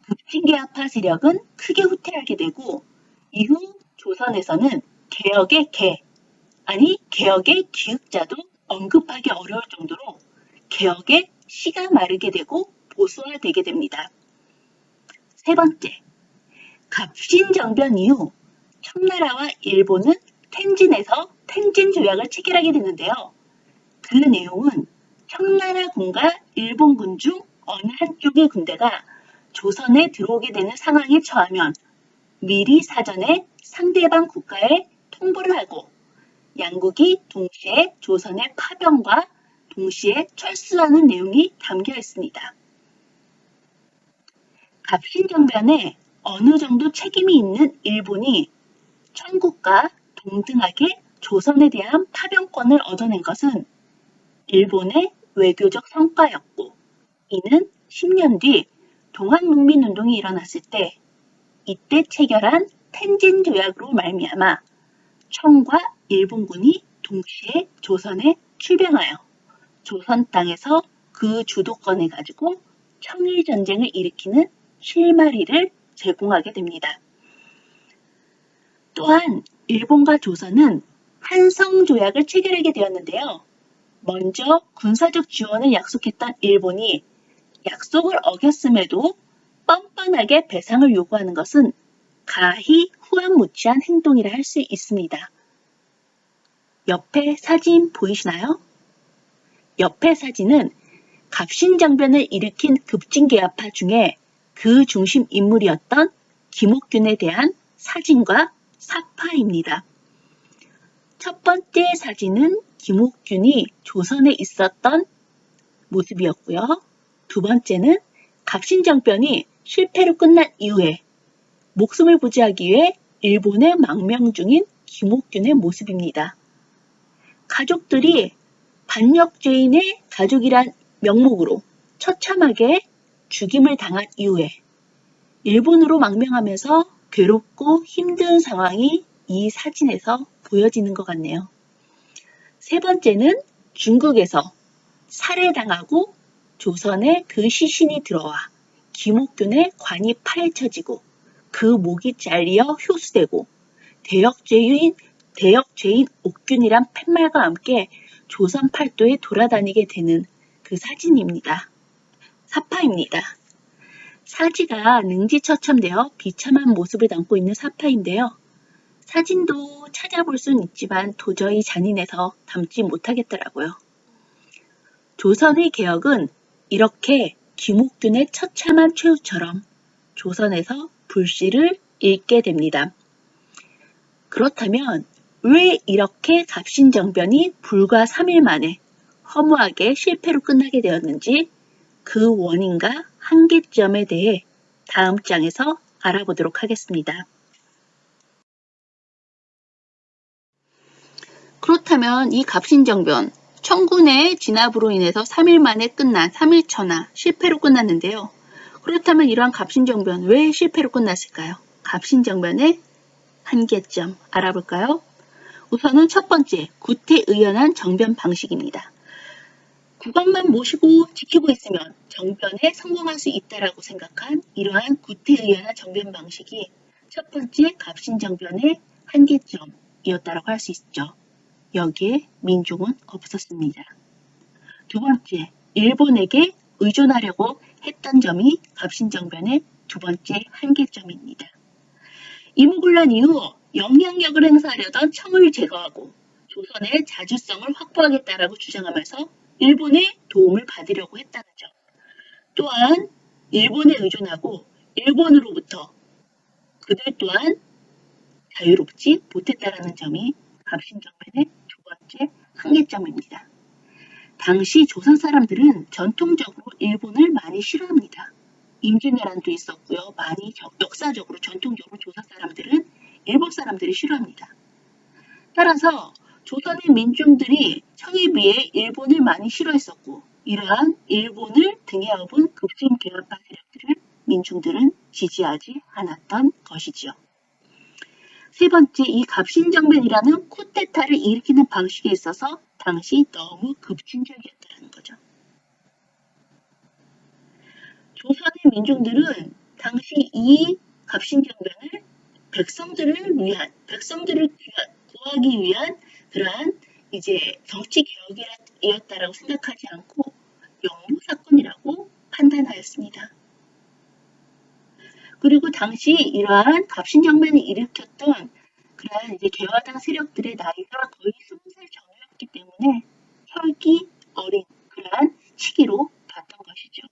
급진개화파 세력은 크게 후퇴하게 되고 이후 조선에서는 개혁의 기획자도 언급하기 어려울 정도로 개혁의 씨가 마르게 되고 보수화되게 됩니다. 세 번째, 갑신정변 이후 청나라와 일본은 텐진에서 텐진 조약을 체결하게 되는데요. 그 내용은 청나라군과 일본군 중 어느 한쪽의 군대가 조선에 들어오게 되는 상황에 처하면 미리 사전에 상대방 국가에 통보를 하고 양국이 동시에 조선의 파병과 동시에 철수하는 내용이 담겨 있습니다. 갑신정변에 어느 정도 책임이 있는 일본이 청국과 동등하게 조선에 대한 파병권을 얻어낸 것은 일본의 외교적 성과였고 이는 10년 뒤 동학농민운동이 일어났을 때 이때 체결한 텐진 조약으로 말미암아 청과 일본군이 동시에 조선에 출병하여 조선 땅에서 그 주도권을 가지고 청일전쟁을 일으키는 실마리를 제공하게 됩니다. 또한 일본과 조선은 한성조약을 체결하게 되었는데요. 먼저 군사적 지원을 약속했던 일본이 약속을 어겼음에도 뻔뻔하게 배상을 요구하는 것은 가히 후안무치한 행동이라 할 수 있습니다. 옆에 사진 보이시나요? 옆에 사진은 갑신정변을 일으킨 급진개화파 중에 그 중심 인물이었던 김옥균에 대한 사진과 사파입니다. 첫 번째 사진은 김옥균이 조선에 있었던 모습이었고요. 두 번째는 갑신정변이 실패로 끝난 이후에 목숨을 부지하기 위해 일본에 망명 중인 김옥균의 모습입니다. 가족들이 반역죄인의 가족이란 명목으로 처참하게 죽임을 당한 이후에 일본으로 망명하면서 괴롭고 힘든 상황이 이 사진에서 보여지는 것 같네요. 세 번째는 중국에서 살해당하고 조선에 그 시신이 들어와 김옥균의 관이 파헤쳐지고 그 목이 잘려 효수되고 대역죄인 옥균이란 팻말과 함께 조선 팔도에 돌아다니게 되는 그 사진입니다. 사파입니다. 사지가 능지처참되어 비참한 모습을 담고 있는 사파인데요. 사진도 찾아볼 수는 있지만 도저히 잔인해서 담지 못하겠더라고요. 조선의 개혁은 이렇게 김옥균의 처참한 최후처럼 조선에서 불씨를 잃게 됩니다. 그렇다면 왜 이렇게 갑신정변이 불과 3일 만에 허무하게 실패로 끝나게 되었는지 그 원인과 한계점에 대해 다음 장에서 알아보도록 하겠습니다. 그렇다면 이 갑신정변, 청군의 진압으로 인해서 3일 만에 끝난 3일천하 실패로 끝났는데요. 그렇다면 이러한 갑신정변 왜 실패로 끝났을까요? 갑신정변의 한계점 알아볼까요? 우선은 첫 번째, 구태의연한 정변 방식입니다. 국왕만 모시고 지키고 있으면 정변에 성공할 수 있다라고 생각한 이러한 구태의연한 정변 방식이 첫 번째 갑신정변의 한계점이었다라고 할 수 있죠. 여기에 민중은 없었습니다. 두 번째, 일본에게 의존하려고 했던 점이 갑신정변의 두 번째 한계점입니다. 이무군란 이후 영향력을 행사하려던 청을 제거하고 조선의 자주성을 확보하겠다라고 주장하면서 일본의 도움을 받으려고 했다는 점. 또한 일본에 의존하고 일본으로부터 그들 또한 자유롭지 못했다라는 점이 갑신정변의 두 번째 한계점입니다. 당시 조선 사람들은 전통적으로 일본을 많이 싫어합니다. 임진왜란도 있었고요. 많이 역사적으로 전통적으로 조선 사람들은 일본 사람들이 싫어합니다. 따라서 조선의 민중들이 청에 비해 일본을 많이 싫어했었고 이러한 일본을 등에 업은 급진 개혁파 세력들을 민중들은 지지하지 않았던 것이지요. 세 번째, 이 갑신정변이라는 쿠데타를 일으키는 방식에 있어서 당시 너무 급진적이었다는 거죠. 조선의 민중들은 당시 이 갑신정변을 백성들을 구하기 위한 그러한 이제 정치 개혁이었다라고 생각하지 않고 영모 사건이라고 판단하였습니다. 그리고 당시 이러한 갑신정변을 일으켰던 그러한 이제 개화당 세력들의 나이가 거의 20살 전후였기 때문에 혈기 어린 그러한 시기로 봤던 것이죠.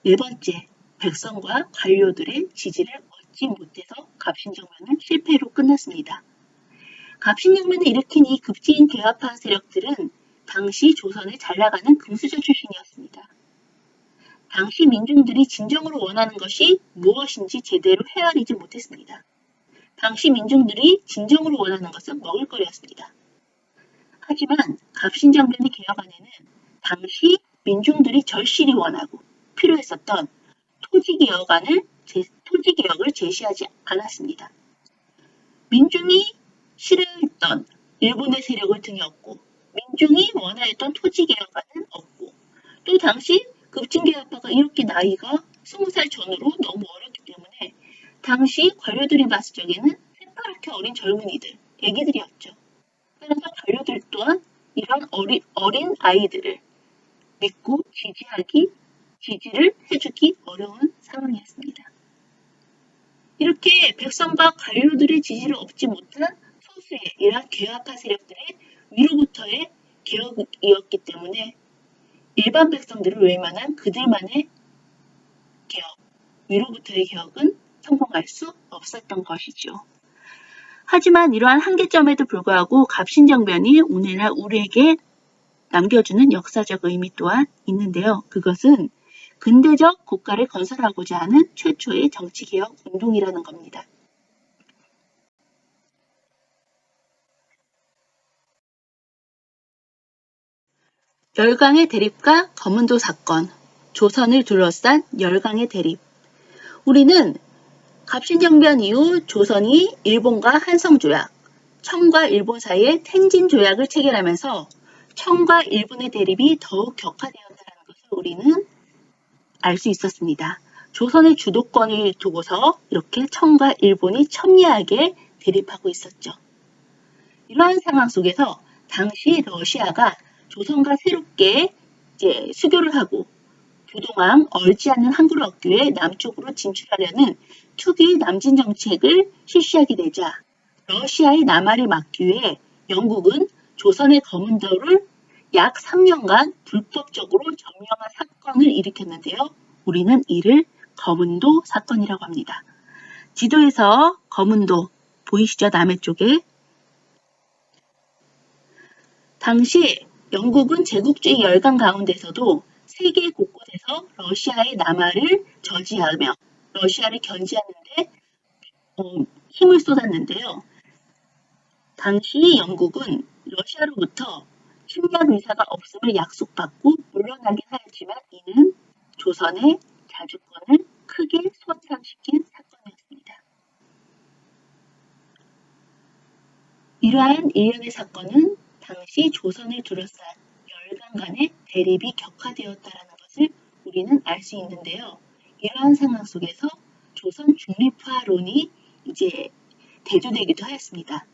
네 번째, 백성과 관료들의 지지를 얻지 못해서 갑신정변은 실패로 끝났습니다. 갑신정변을 일으킨 이 급진 개화파 세력들은 당시 조선에 잘나가는 금수저 출신이었습니다. 당시 민중들이 진정으로 원하는 것이 무엇인지 제대로 헤아리지 못했습니다. 당시 민중들이 진정으로 원하는 것은 먹을거리였습니다. 하지만 갑신정변의 개혁안에는 당시 민중들이 절실히 원하고 필요했었던 토지개혁을 제시하지 않았습니다. 민중이 싫어했던 일본의 세력을 등에 업고 민중이 원하였던 토지개혁안은 없고 또 당시 급진개혁파가 이렇게 나이가 20살 전후로 너무 어렸기 때문에 당시 관료들이 봤을 적에는 새파랗게 어린 젊은이들, 애기들이었죠. 따라서 관료들 또한 이런 어린 아이들을 믿고 지지를 해주기 어려운 상황이었습니다. 이렇게 백성과 관료들의 지지를 얻지 못한 소수의 이러한 개화파 세력들의 위로부터의 개혁이었기 때문에 일반 백성들을 외면한 그들만의 개혁, 위로부터의 개혁은 성공할 수 없었던 것이죠. 하지만 이러한 한계점에도 불구하고 갑신정변이 오늘날 우리에게 남겨주는 역사적 의미 또한 있는데요. 그것은 근대적 국가를 건설하고자 하는 최초의 정치개혁 운동이라는 겁니다. 열강의 대립과 거문도 사건, 조선을 둘러싼 열강의 대립. 우리는 갑신정변 이후 조선이 일본과 한성조약, 청과 일본 사이의 텐진조약을 체결하면서 청과 일본의 대립이 더욱 격화되었다는 것을 우리는 알 수 있었습니다. 조선의 주도권을 두고서 이렇게 청과 일본이 첨예하게 대립하고 있었죠. 이러한 상황 속에서 당시 러시아가 조선과 새롭게 이제 수교를 하고 부동항 얼지 않는 항구를 얻기 위해 남쪽으로 진출하려는 투기 남진 정책을 실시하게 되자 러시아의 남하를 막기 위해 영국은 조선의 거문도를 약 3년간 불법적으로 점령한 사건을 일으켰는데요. 우리는 이를 거문도 사건이라고 합니다. 지도에서 거문도 보이시죠? 남해 쪽에. 당시 영국은 제국주의 열강 가운데서도 세계 곳곳에서 러시아의 남하를 저지하며 러시아를 견제하는데 힘을 쏟았는데요. 당시 영국은 러시아로부터 침략 의사가 없음을 약속받고 물러나긴 하였지만 이는 조선의 자주권을 크게 손상시킨 사건이었습니다. 이러한 일련의 사건은 당시 조선을 둘러싼 열강 간의 대립이 격화되었다는 것을 우리는 알 수 있는데요. 이러한 상황 속에서 조선 중립화론이 이제 대두되기도 하였습니다.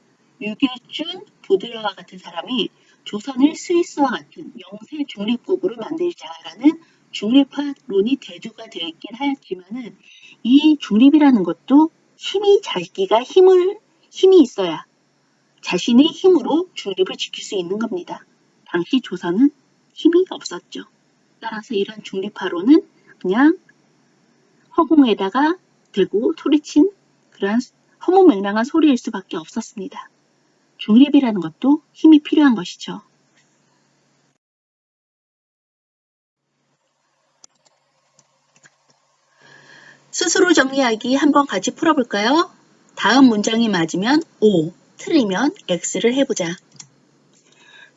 유길준, 부드러와 같은 사람이 조선을 스위스와 같은 영세 중립국으로 만들자라는 중립화론이 대두가 되어 있긴 하였지만은 이 중립이라는 것도 힘이 있어야 자신의 힘으로 중립을 지킬 수 있는 겁니다. 당시 조선은 힘이 없었죠. 따라서 이런 중립화론은 그냥 허공에다가 대고 소리친 그러한 허무맹랑한 소리일 수밖에 없었습니다. 중립이라는 것도 힘이 필요한 것이죠. 스스로 정리하기 한번 같이 풀어볼까요? 다음 문장이 맞으면 O, 틀리면 X를 해보자.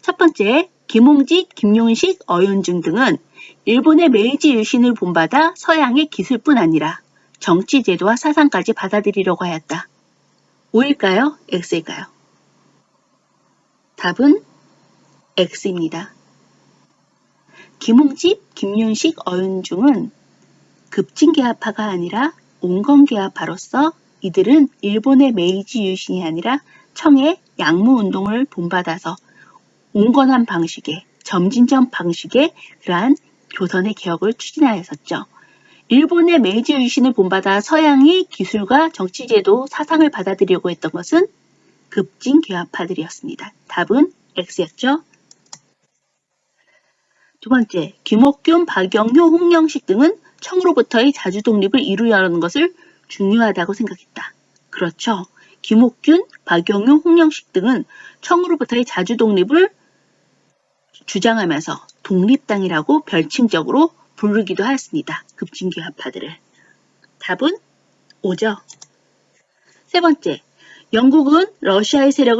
첫 번째, 김홍직, 김용식, 어윤중 등은 일본의 메이지 유신을 본받아 서양의 기술뿐 아니라 정치 제도와 사상까지 받아들이려고 하였다. O일까요? X일까요? 답은 X입니다. 김홍집, 김윤식, 어윤중은 급진개화파가 아니라 온건개화파로서 이들은 일본의 메이지 유신이 아니라 청의 양무운동을 본받아서 온건한 방식의 점진적 방식의 그러한 조선의 개혁을 추진하였었죠. 일본의 메이지 유신을 본받아 서양의 기술과 정치제도, 사상을 받아들이려고 했던 것은 급진개화파들이었습니다. 답은 X였죠. 두 번째, 김옥균, 박영효, 홍영식 등은 청으로부터의 자주 독립을 이루려는 것을 중요하다고 생각했다. 그렇죠. 김옥균, 박영효, 홍영식 등은 청으로부터의 자주 독립을 주장하면서 독립당이라고 별칭적으로 부르기도 하였습니다. 급진개화파들을. 답은 O죠. 세 번째, 영국은 러시아의 세력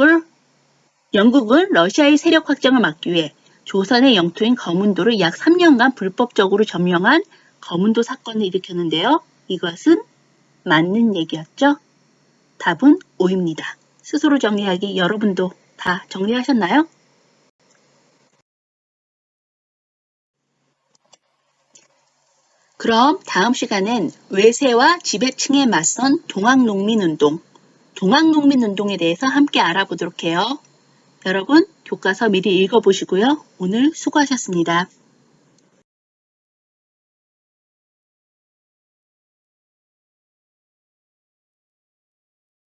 확장을 막기 위해 조선의 영토인 거문도를 약 3년간 불법적으로 점령한 거문도 사건을 일으켰는데요. 이것은 맞는 얘기였죠? 답은 O입니다. 스스로 정리하기 여러분도 다 정리하셨나요? 그럼 다음 시간엔 외세와 지배층에 맞선 동학농민운동에 대해서 함께 알아보도록 해요. 여러분 교과서 미리 읽어보시고요. 오늘 수고하셨습니다.